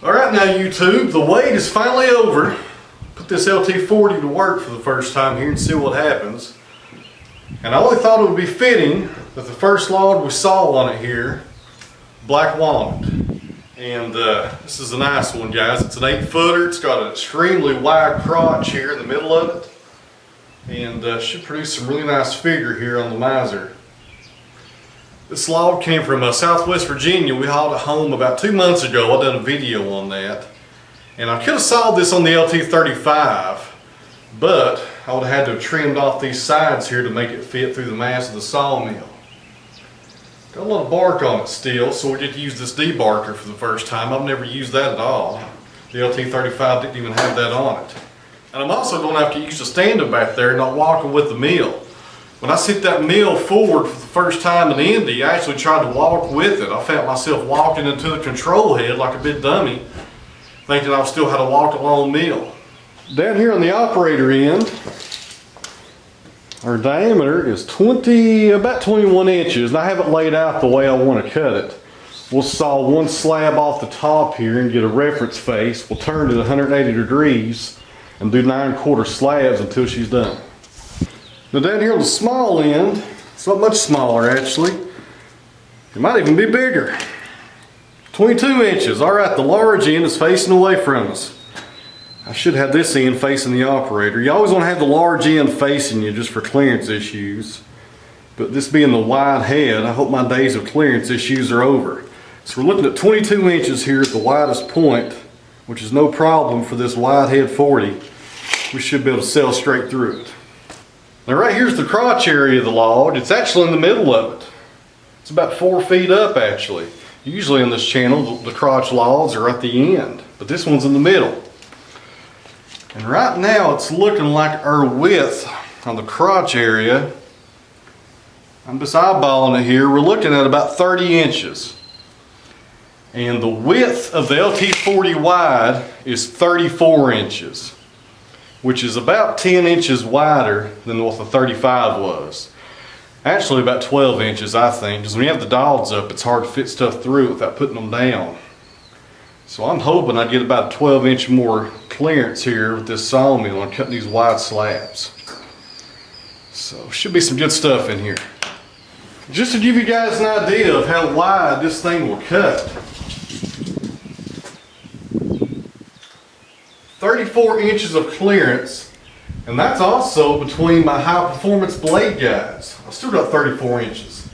Alright now YouTube, the wait is finally over. Put this LT40 to work for the first time here and see what happens. And I only thought it would be fitting that the first log we saw on it here, black walnut. And this is a nice one, guys. It's an 8-footer. It's got an extremely wide crotch here in the middle of it. And should produce some really nice figure here on the mizer. This log came from Southwest Virginia. We hauled it home about 2 months ago. I done a video on that. And I could have sawed this on the LT35, but I would have had to have trimmed off these sides here to make it fit through the mass of the sawmill. Got a lot of bark on it still, so we get to use this debarker for the first time. I've never used that at all. The LT35 didn't even have that on it. And I'm also going to have to use the stand-up back there, not walking with the mill. When I set that mill forward for the first time in Indy, I actually tried to walk with it. I found myself walking into the control head like a big dummy, thinking I still had to walk along the mill. Down here on the operator end, our diameter is about 21 inches, and I have it laid out the way I want to cut it. We'll saw one slab off the top here and get a reference face. We'll turn it 180 degrees and do 9/4 slabs until she's done. Now down here on the small end, it's not much smaller actually. It might even be bigger. 22 inches. Alright, the large end is facing away from us. I should have this end facing the operator. You always want to have the large end facing you just for clearance issues. But this being the wide head, I hope my days of clearance issues are over. So we're looking at 22 inches here at the widest point, which is no problem for this wide head 40. We should be able to sail straight through it. Now right here's the crotch area of the log. It's actually in the middle of it. It's about 4 feet up actually. Usually in this channel the crotch logs are at the end, but this one's in the middle. And right now it's looking like our width on the crotch area, I'm just eyeballing it here, we're looking at about 30 inches. And the width of the LT40 wide is 34 inches. Which is about 10 inches wider than what the 35 was. Actually about 12 inches I think, because when you have the dogs up it's hard to fit stuff through without putting them down. So I'm hoping I get about a 12-inch more clearance here with this sawmill and cutting these wide slabs. So should be some good stuff in here. Just to give you guys an idea of how wide this thing will cut. 34 inches of clearance, and that's also between my high performance blade guides. I've still got 34 inches.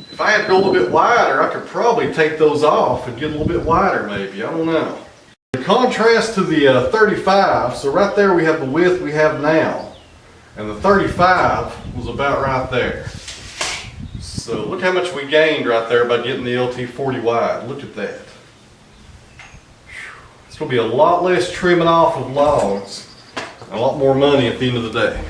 If I had to go a little bit wider, I could probably take those off and get a little bit wider maybe, I don't know. In contrast to the 35, so right there we have the width we have now, and the 35 was about right there. So look how much we gained right there by getting the LT40 wide, look at that. It's going to be a lot less trimming off of logs, and a lot more money at the end of the day.